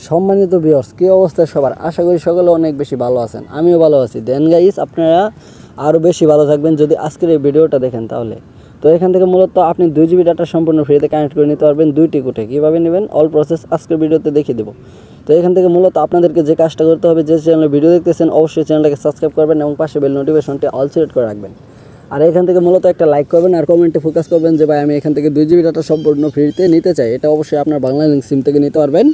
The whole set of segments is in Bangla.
সম্মানিত ভিউয়ার্স, কী অবস্থা সবার? আশা করি সকলে অনেক বেশি ভালো আছেন, আমিও ভালো আছি। দেন গাইস, আপনারা আরও বেশি ভালো থাকবেন যদি আজকের এই ভিডিওটা দেখেন তাহলে। তো এখান থেকে মূলত আপনি 2 GB ডাটা সম্পূর্ণ ফ্রিতে কানেক্ট করে নিতে পারবেন 2টি কোটে। কীভাবে নেবেন অল প্রসেস আজকের ভিডিওতে দেখিয়ে দেবো। তো এখান থেকে মূলত আপনাদেরকে যে কাজটা করতে হবে, যে চ্যানেলে ভিডিও দেখতেছেন অবশ্যই চ্যানেলটাকে সাবস্ক্রাইব করবেন এবং পাশে বেল নোটিফিকেশনটি অল সিলেক্ট করে রাখবেন। আর এখান থেকে মূলত একটা লাইক করবেন আর কমেন্টে ফোকাস করবেন যে ভাই আমি এখান থেকে 2 GB ডাটা সম্পূর্ণ ফ্রিতে নিতে চাই। এটা অবশ্যই আপনার বাংলালিংক সিম থেকে নিতে পারবেন।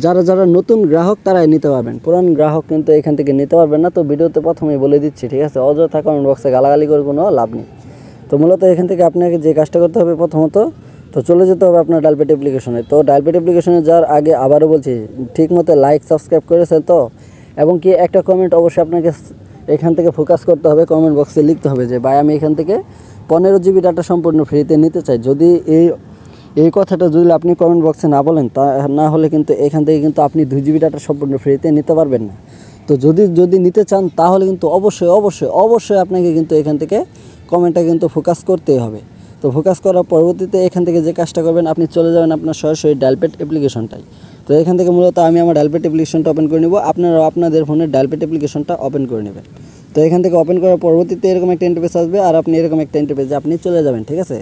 যারা যারা নতুন গ্রাহক তারাই নিতে পারবেন, পুরান গ্রাহক কিন্তু এখান থেকে নিতে পারবেন না। তো ভিডিওতে প্রথমেই বলে দিচ্ছি, ঠিক আছে? অযথা কমেন্ট বক্সে গালাগালি করে কোনো লাভ নেই। তো মূলত এখান থেকে আপনাকে যে কাজটা করতে হবে প্রথমত, তো চলে যেতে হবে আপনার ডায়ালপ্যাড অ্যাপ্লিকেশনে। তো ডায়ালপ্যাড অ্যাপ্লিকেশনে যাওয়ার আগে আবারও বলছি, ঠিক মতো লাইক সাবস্ক্রাইব করেছেন তো, এবং কি একটা কমেন্ট অবশ্যই আপনাকে এখান থেকে ফোকাস করতে হবে। কমেন্ট বক্সে লিখতে হবে যে ভাই আমি এখান থেকে 15 GB ডাটা সম্পূর্ণ ফ্রিতে নিতে চাই। যদি এই কথাটা যদি আপনি কমেন্ট বক্সে না বলেন, তা না হলে কিন্তু এখান থেকে কিন্তু আপনি 2 GB ডাটা সম্পূর্ণ ফ্রিতে নিতে পারবেন না। তো যদি নিতে চান তাহলে কিন্তু অবশ্যই আপনাকে কিন্তু এখান থেকে কমেন্টটা কিন্তু ফোকাস করতেই হবে। তো ফোকাস করার পরবর্তীতে এখান থেকে যে কাজটা করবেন, আপনি চলে যাবেন আপনার সরাসরি ডায়ালপ্যাড অ্যাপ্লিকেশনটাই। তো এখান থেকে মূলত আমি আমার ডায়ালপ্যাড অ্যাপ্লিকেশনটা ওপেন করে নেব, আপনারাও আপনাদের ফোনের ডায়ালপ্যাড অ্যাপ্লিকেশনটা ওপেন করে নেবেন। তো এখান থেকে ওপেন করার পরবর্তীতে এরকম একটা ইন্টারফেস আসবে আর আপনি এরকম একটা ইন্টারফেসে আপনি চলে যাবেন, ঠিক আছে?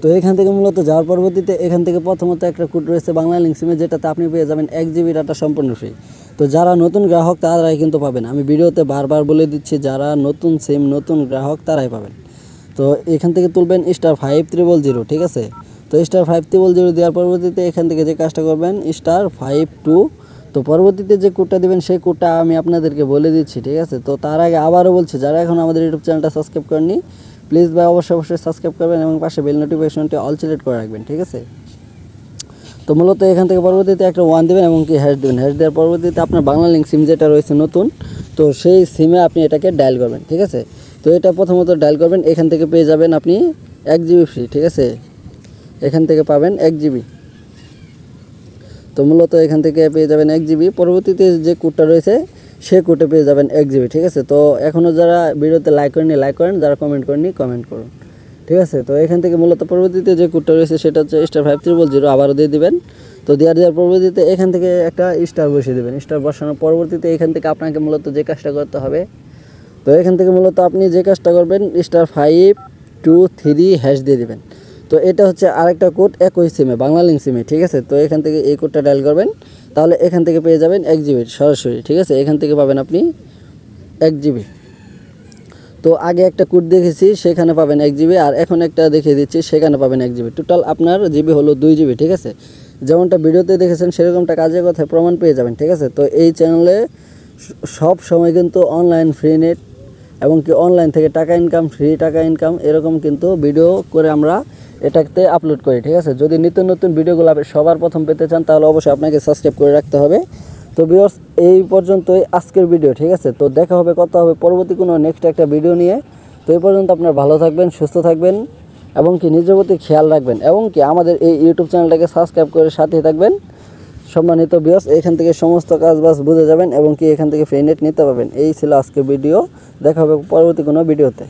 তো এখান থেকে মূলত যাওয়ার পরবর্তীতে এখান থেকে প্রথমত একটা কোড রয়েছে বাংলালিংক সিমে, যেটাতে আপনি পেয়ে যাবেন 1 GB ডাটা সম্পূর্ণ ফ্রি। তো যারা নতুন গ্রাহক তারাই কিন্তু পাবেন, আমি ভিডিওতে বারবার বলে দিচ্ছি, যারা নতুন সিম নতুন গ্রাহক তারাই পাবেন। তো এখান থেকে তুলবেন *5000, ঠিক আছে? তো *5000 দেওয়ার পরবর্তীতে এখান থেকে যে কাজটা করবেন *52। তো পরবর্তীতে যে কোডটা দেবেন সেই কোডটা আমি আপনাদেরকে বলে দিচ্ছি, ঠিক আছে? তো তার আগে আবারও বলছি, যারা এখন আমাদের ইউটিউব চ্যানেলটা সাবস্ক্রাইব করেননি প্লিজ ভাই অবশ্যই সাবস্ক্রাইব করবেন এবং পাশে বেল নোটিফিকেশনটি অল সিলেক্ট করে রাখবেন, ঠিক আছে? তো মূলত এখান থেকে পরবর্তীতে একটা 1 দেবেন এবং কি হ্যাশ দেবেন। হ্যাশ দেওয়ার পরবর্তীতে আপনার বাংলালিংক সিম যেটা রয়েছে নতুন, তো সেই সিমে আপনি এটাকে ডায়াল করবেন, ঠিক আছে? তো এটা প্রথমত ডায়াল করবেন, এখান থেকে পেয়ে যাবেন আপনি 1 GB ফ্রি, ঠিক আছে? এখান থেকে পাবেন 1 GB। তো মূলত এখান থেকে পেয়ে যাবেন 1 GB। পরবর্তীতে যে কোডটা রয়েছে সে কোডে পেয়ে যাবেন 1 GB, ঠিক আছে? তো এখনও যারা ভিডিওতে লাইক করেননি লাইক করেন, যারা কমেন্ট করেননি কমেন্ট করুন, ঠিক আছে? তো এখান থেকে মূলত পরবর্তীতে যে কোডটা রয়েছে সেটা হচ্ছে *5000, আবারও দিয়ে দিবেন। তো দেওয়ার পরবর্তীতে এখান থেকে একটা স্টার বসিয়ে দেবেন। স্টার বসানোর পরবর্তীতে এখান থেকে আপনাকে মূলত যে কাজটা করতে হবে, তো এখান থেকে মূলত আপনি যে কাজটা করবেন *523# দিয়ে দেবেন। তো এটা হচ্ছে আরেকটা কোড একই সিমে বাংলালিংক সিমে, ঠিক আছে? তো এখান থেকে এই কোডটা ডায়াল করবেন, তাহলে এখান থেকে পেয়ে যাবেন 1 GB সরাসরি, ঠিক আছে? এখান থেকে পাবেন আপনি 1 GB। তো আগে একটা কোড দেখেছি সেখানে পাবেন 1 GB, আর এখন একটা দেখিয়ে দিচ্ছি সেখানে পাবেন 1 GB। টোটাল আপনার জিবি হলো 2 GB, ঠিক আছে? যেমনটা ভিডিওতে দেখেছেন সেরকমটা কাজের কথায় প্রমাণ পেয়ে যাবেন, ঠিক আছে? তো এই চ্যানেলে সব সময় কিন্তু অনলাইন ফ্রি নেট এবং কি অনলাইন থেকে টাকা ইনকাম, ফ্রি টাকা ইনকাম এরকম কিন্তু ভিডিও করে আমরা এটাতে আপলোড করি, ঠিক আছে? যদি নিত্য নতুন ভিডিওগুলো সবার প্রথম পেতে চান তাহলে অবশ্যই আপনাকে সাবস্ক্রাইব করে রাখতে হবে। তো ভিউয়ার্স, এই পর্যন্তই আজকের ভিডিও, ঠিক আছে? তো দেখা হবে, কথা হবে পরবর্তী কোনো নেক্সট একটা ভিডিও নিয়ে। তো এই পর্যন্ত আপনার ভালো থাকবেন, সুস্থ থাকবেন এবং কি নিজের প্রতি খেয়াল রাখবেন এবং কি আমাদের এই ইউটিউব চ্যানেলটাকে সাবস্ক্রাইব করে সাথে থাকবেন। সম্মানিত ভিউয়ার্স, এখান থেকে সমস্ত কাজবাজ বুঝে যাবেন এবং কি এখান থেকে ফ্রি নেট নিতে পারবেন। এই ছিল আজকের ভিডিও, দেখা হবে পরবর্তী কোনো ভিডিওতে।